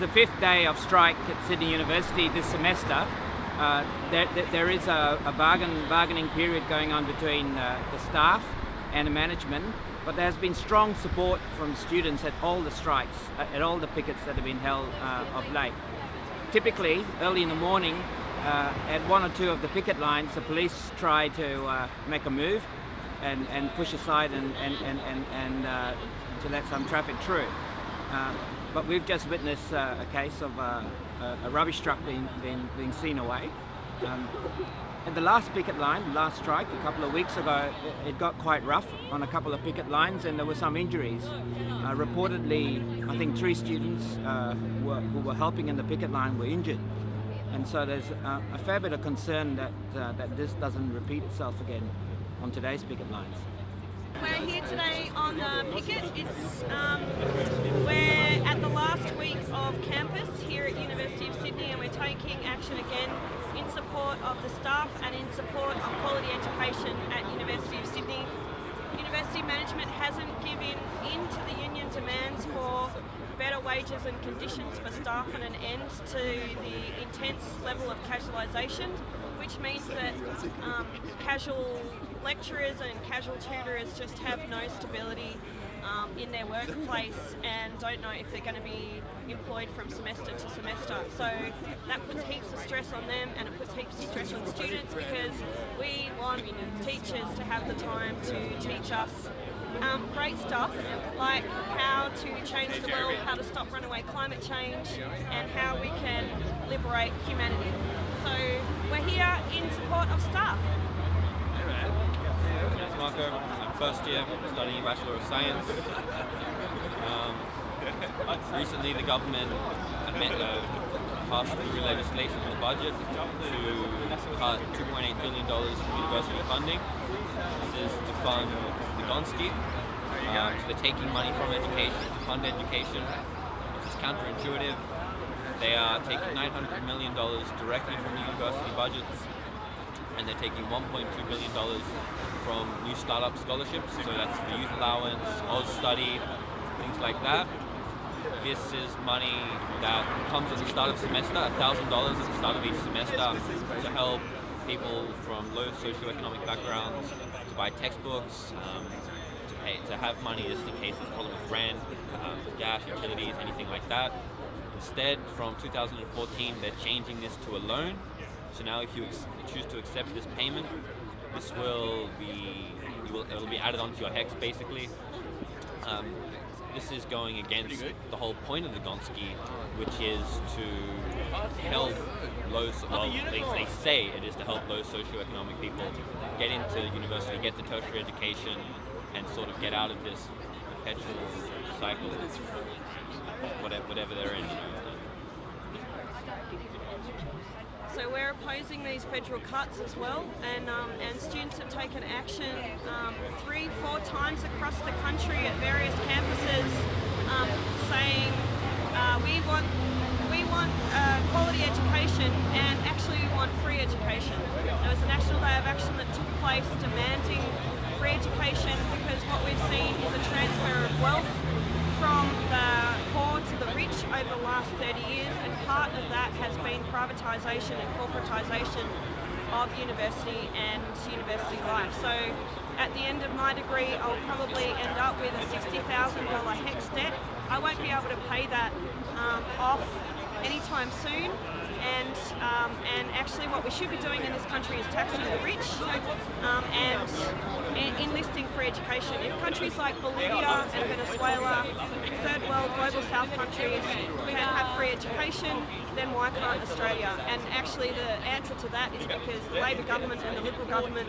the fifth day of strike at Sydney University this semester. There is a bargaining period going on between the staff and the management, but there has been strong support from students at all the strikes, at all the pickets that have been held of late. Typically, early in the morning, at one or two of the picket lines, the police try to make a move and push aside and to let some traffic through. But we've just witnessed a case of a rubbish truck being seen away. At the last picket line, last strike, a couple of weeks ago, it got quite rough on a couple of picket lines and there were some injuries. Reportedly, I think 3 students who were helping in the picket line were injured. And so there's a fair bit of concern that this doesn't repeat itself again on today's picket lines. We're here today on the picket. We're at the last week of campus here at University of Sydney, and we're taking action again in support of the staff and in support of quality education at University of Sydney. University management hasn't given in to the union demands for better wages and conditions for staff and an end to the intense level of casualisation, which means that casual lecturers and casual tutors just have no stability in their workplace and don't know if they're going to be employed from semester to semester. So that puts heaps of stress on them, and it puts heaps of stress on students, because we want teachers to have the time to teach us great stuff like how to change the world, how to stop runaway climate change, and how we can liberate humanity. So we're here in support of staff. It's Marco. I'm first year studying Bachelor of Science. Recently the government passed through legislation in the budget to cut $2.8 billion from university funding. This is to fund the Gonski. So they're taking money from education to fund education, which is counterintuitive. They are taking $900 million directly from the university budgets, and they're taking $1.2 billion from new startup scholarships, so that's the youth allowance, Oz study, things like that. This is money that comes at the start of semester, $1,000 at the start of each semester, to help people from low socioeconomic backgrounds to buy textbooks, to have money just in case there's a problem with rent, gas, utilities, anything like that. Instead, from 2014, they're changing this to a loan. So now if you choose to accept this payment, this will be added onto your HECS basically. This is going against the whole point of the Gonski, which is to help they say it is to help low socioeconomic people get into university, get the tertiary education, and sort of get out of this perpetual cycle, whatever they're in. So we're opposing these federal cuts as well, and students have taken action 3-4 times across the country at various campuses, saying we want quality education, and actually we want free education. There was a National Day of Action that took place demanding free education, because what we've seen is a transfer of wealth from the poor to the rich over the last 30 years, and part of that has been privatisation and corporatisation of university and university life. So at the end of my degree, I'll probably end up with a $60,000 HECS debt. I won't be able to pay that off anytime soon. And actually what we should be doing in this country is taxing the rich and enlisting free education. If countries like Bolivia and Venezuela, third world, global south countries, can have free education, then why can't Australia? And actually the answer to that is because the Labor government and the Liberal government,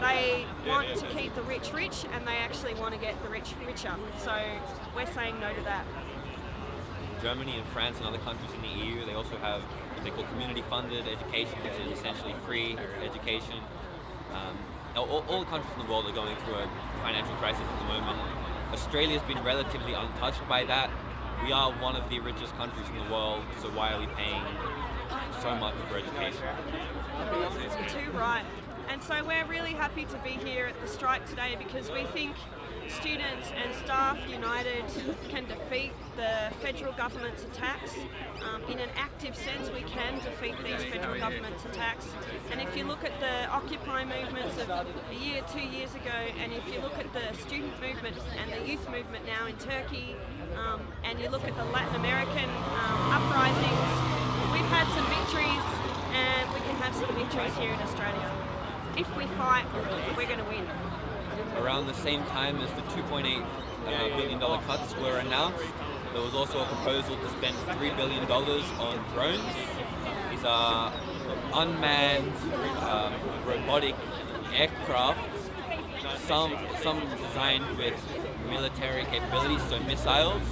they want to keep the rich rich, and they actually want to get the rich richer. So we're saying no to that. Germany and France and other countries in the EU, they also have what they call community-funded education, which is essentially free education. All the countries in the world are going through a financial crisis at the moment. Australia's been relatively untouched by that. We are one of the richest countries in the world, so why are we paying so much for education? Too right. And so we're really happy to be here at the strike today, because we think students and staff united can defeat the federal government's attacks. In an active sense, we can defeat these federal government's attacks. And if you look at the Occupy movements of a year, 2 years ago, and if you look at the student movement and the youth movement now in Turkey, and you look at the Latin American uprisings, we've had some victories, and we can have some victories here in Australia. If we fight, we're going to win. Around the same time as the $2.8 billion cuts were announced, there was also a proposal to spend $3 billion on drones. These are unmanned robotic aircraft, some designed with military capabilities, so missiles.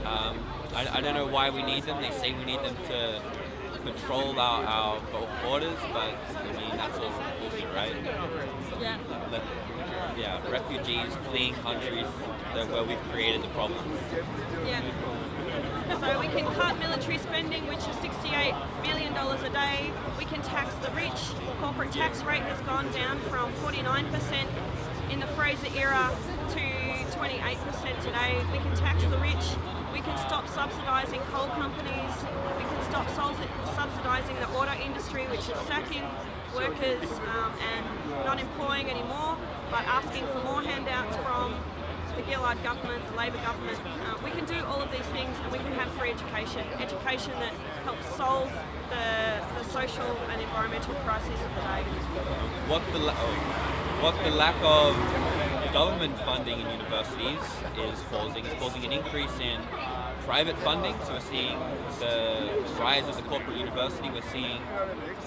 I don't know why we need them. They say we need them to control our borders, but I mean, that's all bullshit, right? Yeah. Refugees fleeing countries where we've created the problems. Yeah. So we can cut military spending, which is $68 billion a day. We can tax the rich. Corporate tax rate has gone down from 49% in the Fraser era to 28% today. We can tax the rich. We can stop subsidising coal companies. We can stop subsidising the auto industry, which is sacking workers and not employing anymore, but asking for more handouts from the Gillard government, the Labor government. We can do all of these things, and we can have free education that helps solve the social and environmental crises of the day. What the lack of government funding in universities is causing an increase in private funding. So we're seeing the rise of the corporate university. We're seeing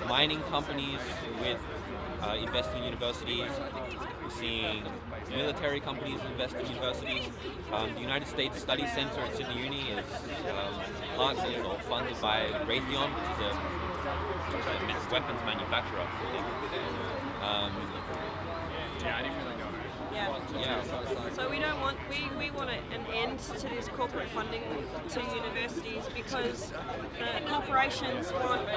mining companies invest in universities. We're seeing military companies invest in universities. The United States Study Center at Sydney Uni is partnered or funded by Raytheon, which is a weapons manufacturer. Yeah. So we don't want we want an end to this corporate funding to universities, because the corporations want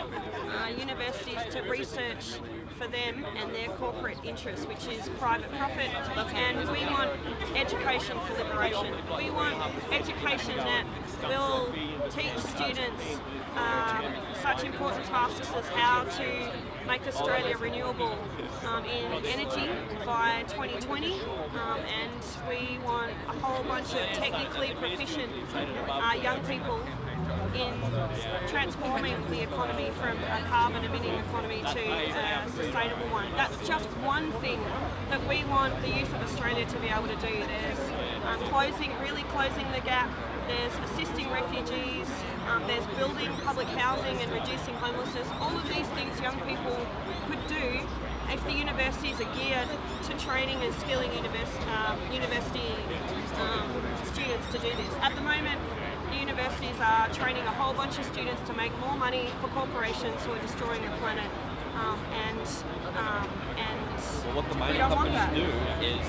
universities to research for them and their corporate interests, which is private profit, and we want education for liberation. We want education that will teach students such important tasks as how to make Australia renewable in energy by 2020, and we want a whole bunch of technically proficient young people in transforming the economy from a carbon emitting economy to a sustainable one. That's just one thing that we want the youth of Australia to be able to do. There's really closing the gap. There's assisting refugees, there's building public housing and reducing homelessness. All of these things young people could do if the universities are geared to training and skilling university students to do this. At the moment, the universities are training a whole bunch of students to make more money for corporations who are destroying the planet, and what the mining companies do is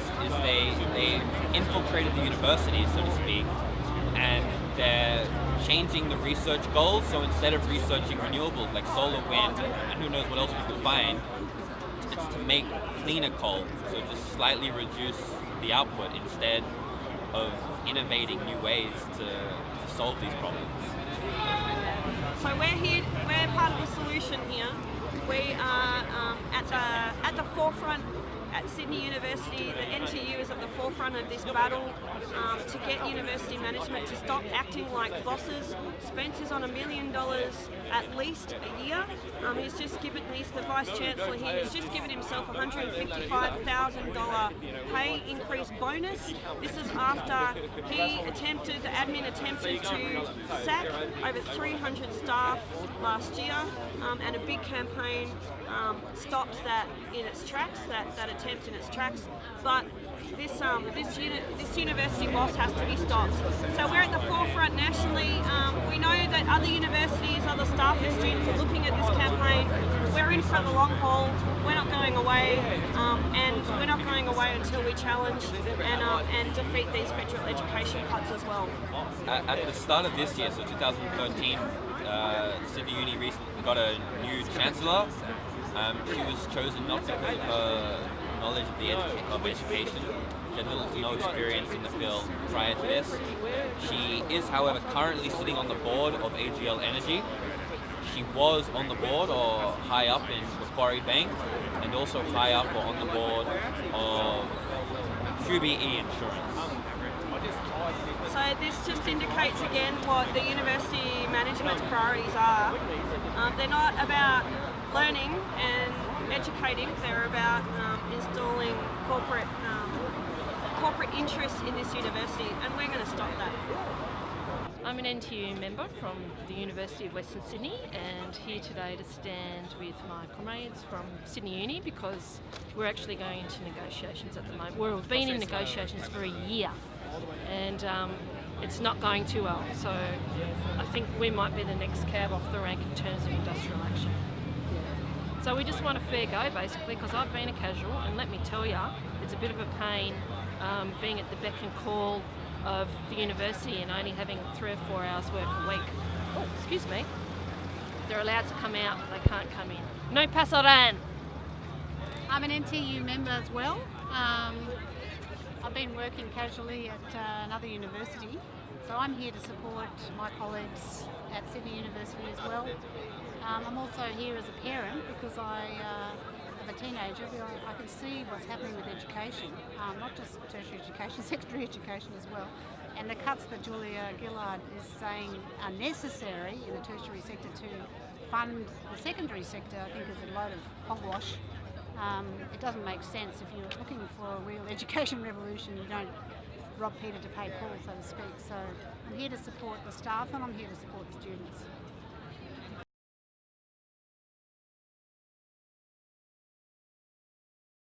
they infiltrated the universities, so to speak, and they're changing the research goals. So instead of researching renewables like solar, wind, and who knows what else we could find, it's to make cleaner coal, so just slightly reduce the output instead of innovating new ways to solve these problems. So we're part of the solution here. We are at the forefront at Sydney University. The NTEU is at the forefront of this battle to get university management to stop acting like bosses. Spencer's on $1 million at least a year. He's the Vice Chancellor here. He's just given himself a $155,000 pay increase bonus. This is after the admin attempted to sack over 300 staff last year, and a big campaign stopped that in its tracks, that attempt in its tracks. But this university boss has to be stopped. So we're at the forefront nationally. We know that other universities, other staff and students are looking at this campaign. We're in for the long haul. We're not going away, and we're not going away until we challenge and defeat these federal education cuts as well. At the start of this year, so 2013, Sydney Uni recently got a new chancellor. She was chosen not because of her knowledge of education, She had little to no experience in the field prior to this. She is, however, currently sitting on the board of AGL Energy. She was on the board or high up in Macquarie Bank, and also high up or on the board of QBE Insurance. So this just indicates again what the university management's priorities are. They're not about learning and educating, they're about installing corporate interests in this university, and we're going to stop that. I'm an NTEU member from the University of Western Sydney, and here today to stand with my comrades from Sydney Uni because we're actually going into negotiations at the moment. We've been in negotiations for a year and it's not going too well, so I think we might be the next cab off the rank in terms of industrial action. So we just want a fair go basically, because I've been a casual, and let me tell you, it's a bit of a pain being at the beck and call of the university and only having 3 or 4 hours work a week. Oh, excuse me. They're allowed to come out, but they can't come in. No pasaran! I'm an NTU member as well. I've been working casually at another university, so I'm here to support my colleagues at Sydney University as well. I'm also here as a parent because I have a teenager. I can see what's happening with education, not just tertiary education, secondary education as well. And the cuts that Julia Gillard is saying are necessary in the tertiary sector to fund the secondary sector, I think is a load of hogwash. It doesn't make sense. If you're looking for a real education revolution, you don't rob Peter to pay Paul, so to speak. So I'm here to support the staff and I'm here to support the students.